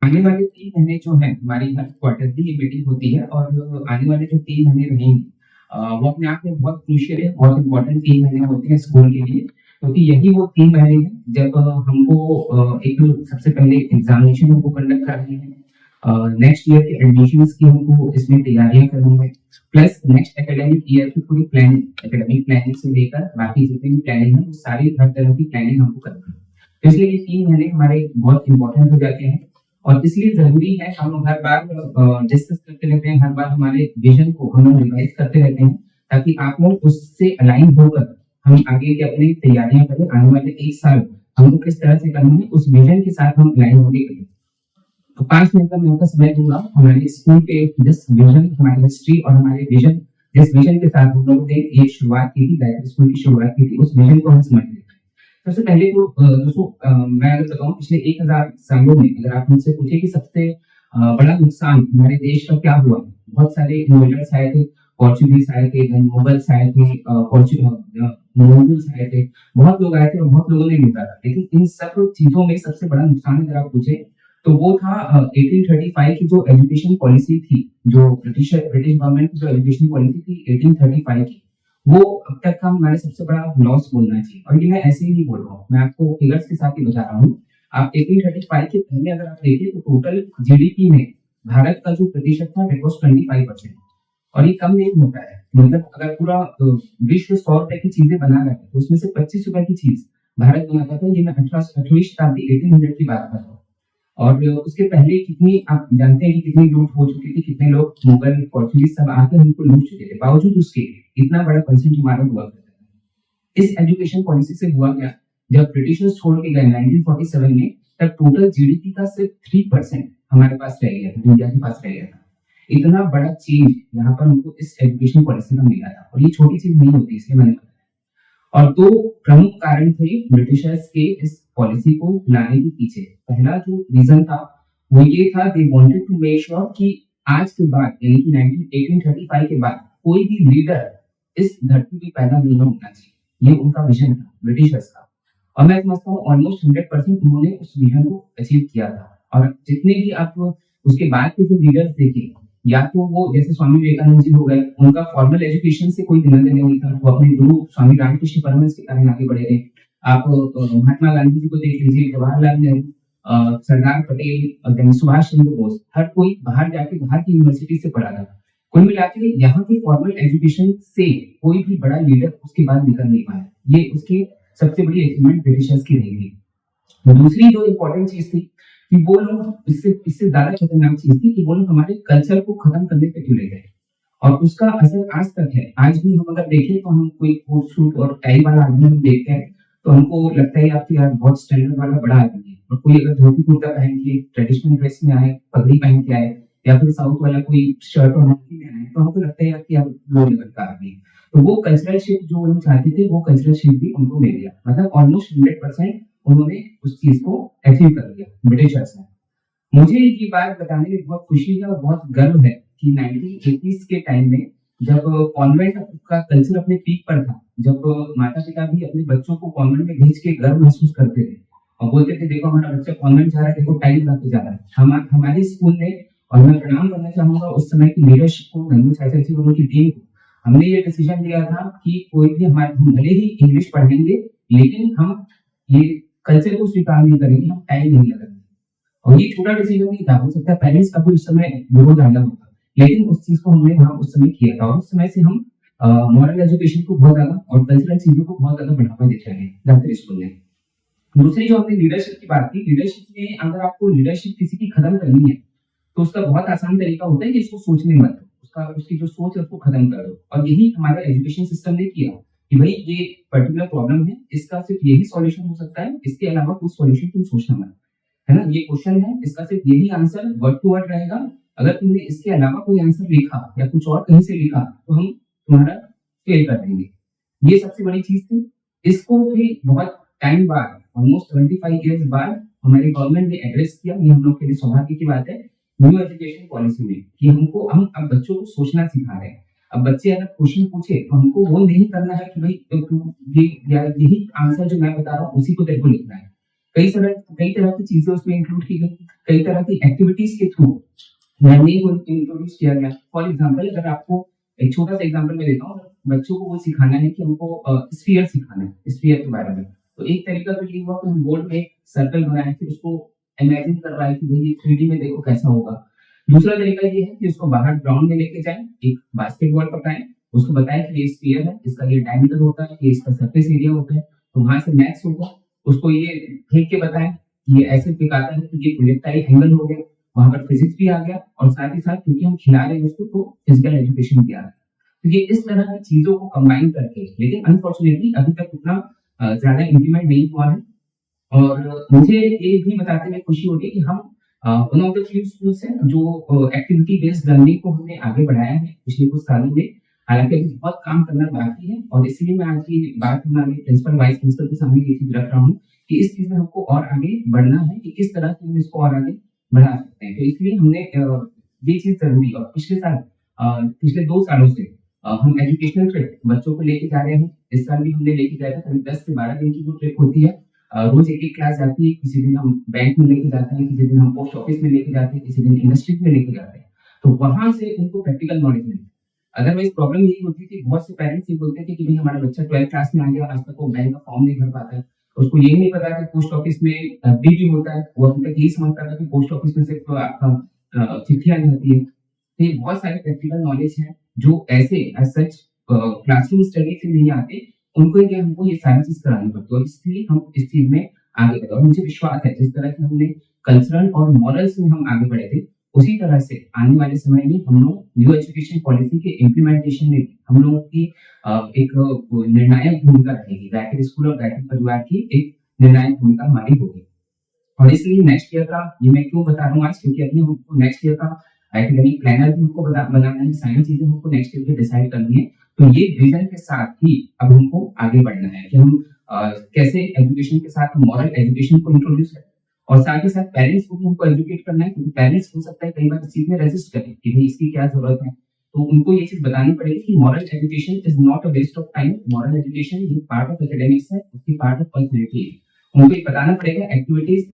आने वाले 3 महीने जो हैं, हमारी हर क्वार्टरली ये मीटिंग होती है और आने वाले जो 3 महीने रहेंगे वो अपने आप में बहुत क्रूशियल है, बहुत इम्पोर्टेंट 3 महीने होते हैं स्कूल के लिए, क्योंकि यही वो 3 महीने हैं जब हमको एक सबसे पहले एग्ज़ामिनेशन हमको कंडक्ट करनी है। नेक्स्ट ईयर के एडमिशन्स की हमको इसमें तैयारियाँ करनी है, प्लस नेक्स्ट एकेडमिक ईयर की पूरी प्लानिंग, एकेडमिक प्लानिंग से लेकर बाकी जितनी भी प्लानिंग है, वो सारी हर तरह की प्लानिंग हमको करनी है। तो इसलिए ये 3 महीने हमारे बहुत इम्पोर्टेंट हो जाते हैं और इसलिए ज़रूरी है हम लोग हर बार डिस्कस करते रहते हैं, हर बार हमारे विज़न को हम लोग रिवाइज़ करते रहते हैं, ताकि आप लोग उससे अलाइन होकर हम आगे की अपनी तैयारियाँ करें। आने वाले 1 साल हमको किस तरह से करना है, उस विज़न के साथ हम अलाइन होके करें। तो 5 मिनट का मैं आपका समय दूँगा, हमारे स्कूल के जिस विज़न, हमारी हिस्ट्री और हमारे विज़न, जिस विज़न के साथ हम लोगों ने ये शुरुआत की थी, गायत्री स्कूल की शुरुआत की थी, उस विज़न को हम समझ लेते हैं। सबसे पहले तो दोस्तों मैं अगर बताऊँ पिछले 1000 सालों में अगर आप मुझसे पूछे कि सबसे बड़ा नुकसान हमारे देश का क्या हुआ? बहुत सारे इन्वेडर्स आए थे, पोर्चुगीज़ आए थे, देन मुगल्स आए थे, मंगोल्स आए थे, बहुत लोग आए थे और बहुत लोगों ने लूटा था। लेकिन इन सब चीज़ों में सबसे बड़ा नुकसान अगर आप पूछे तो वो था 1835 की जो एजुकेशन पॉलिसी थी, जो ब्रिटिश गवर्नमेंट की जो एजुकेशन पॉलिसी थी 1835 की, वो अब तक का हमारे सबसे बड़ा लॉस बोलना चाहिए। और ये मैं ऐसे ही नहीं बोल रहा हूँ, मैं आपको फिगर्स के साथ ही बता रहा हूँ। आप 1835 के पहले अगर आप देखें तो टोटल जीडीपी में भारत का जो प्रतिशत था दैट वाज 25%। और ये कम नहीं होता है, मतलब अगर पूरा विश्व 100 रुपए की चीजें बना रहा है तो उसमें से 25 रुपए की चीज भारत बनाता था। ये मैं 18वीं शताब्दी 1800 की बात कर रहा हूँ। और उसके पहले कितनी आप जानते हैं कि कितनी लूट हो चुकी थी, कितने लोग मुगल, पोर्चुगीज सब आकर हमको लूट चुके थे। बावजूद उसके इतना बड़ा परसेंट हमारा हुआ करता था। इस एजुकेशन पॉलिसी से हुआ क्या, जब ब्रिटिशर्स छोड़ के गए 1947 में, तब टोटल जीडीपी का सिर्फ 3% हमारे पास रह गया था, इंडिया के पास रह गया था। इतना बड़ा चेंज यहाँ पर हमको इस एजुकेशन पॉलिसी में मिला था और ये छोटी चीज नहीं होती, इसलिए मैंने बताया। और 2 प्रमुख कारण थे ब्रिटिशर्स के इस पॉलिसी को लाने के पीछे। पहला जो रीजन था वो ये था, they wanted to make sure कि आज के बाद यानी कि 1835 के बाद कोई भी लीडर इस धरती पे पैदा नहीं होना चाहिए। ये उनका विजन था ब्रिटिशर्स का। और मैं समझता हूँ ऑलमोस्ट 100% उन्होंने उस विजन को अचीव किया था। और जितने भी आप उसके बाद के जो लीडर्स देखे, या तो वो जैसे स्वामी विवेकानंद जी हो गए, उनका फॉर्मल एजुकेशन से कोई लेना देना नहीं था, वो अपने गुरु स्वामी रामकृष्ण परमहंस के कारण आगे बढ़े थे। आप महात्मा गांधी जी को देख लीजिए, जवाहरलाल नेहरू, सरदार पटेल, देन सुभाष चंद्र बोस, हर कोई बाहर जाके बाहर की यूनिवर्सिटी से पढ़ा था। कुल मिला के यहाँ की फॉर्मल एजुकेशन से कोई भी बड़ा लीडर उसके बाद निकल नहीं पाया। ये उसकी सबसे बड़ी अचीवमेंट ब्रिटिशर्स की रही थी। दूसरी जो इम्पोर्टेंट चीज थी कि वो लोग इससे इससे ज्यादा खतरनाक चीज थी कि वो लोग हमारे कल्चर को खत्म करने पे तुले गए और उसका असर आज तक है। आज भी हम अगर देखें तो हम कोई कोट सूट और टाई वाला आदमी हम देखते हैं तो हमको लगता है यार कि यार बहुत स्टैंडर्ड वाला बड़ा आदमी है। और कोई अगर धोती कुर्ता पहन के ट्रेडिशनल ड्रेस में आए, पगड़ी पहन के आए, या फिर साउथ वाला कोई शर्ट और धोती में आए, तो हमको लगता है यार कि यार लो लेवल का आदमी है। तो वो कल्चरल शिफ्ट जो हम चाहते थे, वो कल्चरल शिफ्ट भी उनको मिल गया। मतलब ऑलमोस्ट 100% उन्होंने उस चीज को अचीव कर लिया ब्रिटिशर्स ने। मुझे ये बात बताने में बहुत खुशी है और बहुत गर्व है कि 1980s के टाइम में जब कॉन्वेंट का कल्चर अपने पीक पर था, जब माता पिता भी अपने बच्चों को कॉन्वेंट में भेज के गर्व महसूस करते थे और बोलते थे देखो हमारा बच्चा कॉन्वेंट जा रहा है, देखो टाइम लगा के जा रहा है। हमारे स्कूल ने, और मैं प्रणाम करना चाहूंगा उस समय की लीडरशिप को, गंगू चाचा जी और उनकी टीम को, हमने ये डिसीजन लिया था कि कोई भी हमारे, हम भले ही इंग्लिश पढ़ाएंगे लेकिन हम ये कल्चर को स्वीकार नहीं करेंगे, हम टाइम नहीं लगाएंगे। और ये छोटा डिसीजन नहीं था, हो सकता है पेरेंट्स का भी उस समय विरोध आया होगा, लेकिन उस चीज को हमने वहां उस समय किया था और उस समय से हम मॉरल एजुकेशन को बहुत ज्यादा और कल्चरल चीजों को बहुत ज्यादा बढ़ावा देते हैं गायत्री स्कूल में। दूसरी जो हमने लीडरशिप की बात की, लीडरशिप में अगर आपको लीडरशिप किसी की खत्म करनी है तो उसका बहुत आसान तरीका होता है कि इसको सोचने मत दो, उसका उसकी जो सोच है उसको खत्म कर दो। और यही हमारा एजुकेशन सिस्टम ने किया कि भाई ये पर्टिकुलर प्रॉब्लम है, इसका सिर्फ यही सॉल्यूशन हो सकता है, इसके अलावा कोई सॉल्यूशन तुम सोचना मत, है ना। ये क्वेश्चन है, इसका सिर्फ यही आंसर वर्ड टू वर्ड रहेगा। अगर तुमने इसके अलावा कोई आंसर लिखा या कुछ और कहीं से लिखा तो हम तुम्हारा फेल कर देंगे। ये सबसे बड़ी चीज थी। इसको भी बहुत टाइम बाद, ऑलमोस्ट 25 इयर्स बाद हमारी गवर्नमेंट ने एड्रेस किया। ये हम लोग के लिए सौभाग्य की बात है न्यू एजुकेशन पॉलिसी में, कि हम अब बच्चों को सोचना सिखा रहे हैं। अब बच्चे अगर क्वेश्चन पूछे तो हमको वो नहीं करना है कि भाई तू ये या यही आंसर जो मैं बता रहा हूँ उसी को तेरे को लिखना है। कई तरह की चीजें उसमें इंक्लूड की गई, कई तरह की एक्टिविटीज के थ्रू लर्निंग को इंट्रोड्यूस किया गया। फॉर एग्जाम्पल अगर आपको एक छोटा सा एग्जाम्पल मैं देता हूँ, बच्चों को वो सिखाना है कि हमको स्फीयर सिखाना है, स्फीयर के बारे में। तो एक तरीका तो ये हुआ कि हम बोर्ड में सर्कल बनाए, फिर उसको इमेजिन करवाए कि भाई ये 3D में देखो कैसा होगा। दूसरा तरीका ये है कि उसको बाहर ग्राउंड में लेके जाएं, एक बास्केटबॉल पकड़ाएं, उसको बताएं कि ये स्फीयर है, इसका ये डायमीटर होता है, ये इसका सरफेस एरिया होता है। तो वहां से मैथ्स होगा, उसको ये फेंक के बताएं कि ये ऐसे फेंकाता है तो ये प्रोजेक्टाइल एंगल हो गया। वहां पर फिजिक्स भी आ गया और साथ ही साथ क्योंकि हम खिला रहे हैं उसको तो फिजिकल एजुकेशन भी आ रहा है। तो ये इस तरह की चीजों को कंबाइन करके, लेकिन अनफॉर्चुनेटली अभी तक उतना ज्यादा इम्प्लीमेंट नहीं हुआ है। और मुझे ये भी बताते हुए खुशी होती है कि हम one of the few schools हैं जो एक्टिविटी बेस्ड लर्निंग को हमने आगे बढ़ाया है पिछले कुछ सालों में। हालांकि अभी बहुत काम करना बाकी है और इसलिए मैं आज की बात हमारे प्रिंसिपल वाइस प्रिंसिपल के सामने ये चीज रख रहा हूँ कि इस चीज में हमको और आगे बढ़ना है कि किस तरह से हम इसको और आगे बढ़ा सकते हैं। तो इसलिए हमने ये चीज जरूरी, और पिछले साल पिछले 2 सालों से हम एजुकेशनल ट्रिप बच्चों को लेके जा रहे हैं। इस साल भी हमने लेके गया था, करीब 10 से 12 दिन की वो ट्रिप होती है। रोज एक क्लास जाती है, किसी दिन हम बैंक में लेके जाते हैं, किसी दिन हम पोस्ट ऑफिस में लेके जाते हैं, किसी दिन इंडस्ट्रीज में लेके जाते हैं। तो वहां से उनको प्रैक्टिकल नॉलेज मिलती है। अदरवाइज प्रॉब्लम यही होती थी, बहुत से पेरेंट्स ये बोलते थे कि भाई हमारा बच्चा 12th क्लास में आ गया, आज तक वो बैंक का फॉर्म नहीं भर पाता है, उसको ये नहीं पता कि पोस्ट ऑफिस में एफडी भी होता है। वो अभी तक यही समझता था कि पोस्ट ऑफिस में सिर्फ आपका चिट्ठियां जाती है। तो ये बहुत सारे प्रैक्टिकल नॉलेज है जो ऐसे एज सच क्लासरूम स्टडी से नहीं आते, उनको ये हमको ये सारी चीज करानी पड़ती है। और इसलिए हम इस चीज में आगे बढ़े और मुझे विश्वास है जिस तरह से हमने कल्चरल और मॉरल्स में हम आगे बढ़े थे, उसी तरह से आने वाले समय में हम लोग न्यू एजुकेशन पॉलिसी के इम्प्लीमेंटेशन में भी हम लोगों की एक निर्णायक भूमिका रहेगी। गायत्री स्कूल और गायत्री परिवार की एक निर्णायक भूमिका हमारी होगी। और इसलिए नेक्स्ट ईयर का ये मैं क्यों बता रहा हूँ आज, क्योंकि अभी हमको नेक्स्ट ईयर का एकेडमिक प्लानर भी हमको बनाना है, सारी चीजें हमको नेक्स्ट ईयर पे डिसाइड करनी है। तो ये विजन के साथ ही अब हमको आगे बढ़ना है कि हम कैसे एजुकेशन के साथ मॉरल एजुकेशन को इंट्रोड्यूस करें, और साथ ही साथ पेरेंट्स को भी हमको एजुकेट करना है, क्योंकि पेरेंट्स हो सकता है कई बार इस चीज में रेजिस्ट करें कि भाई इसकी क्या जरूरत है। तो उनको ये चीज बतानी पड़ेगी कि moral education is not a waste of time. Moral education ये पार्ट ऑफ एकेडमिक्स है, उसकी पार्ट ऑफ पर्सनैलिटी है। उनको ये बताना पड़ेगा एक्टिविटीज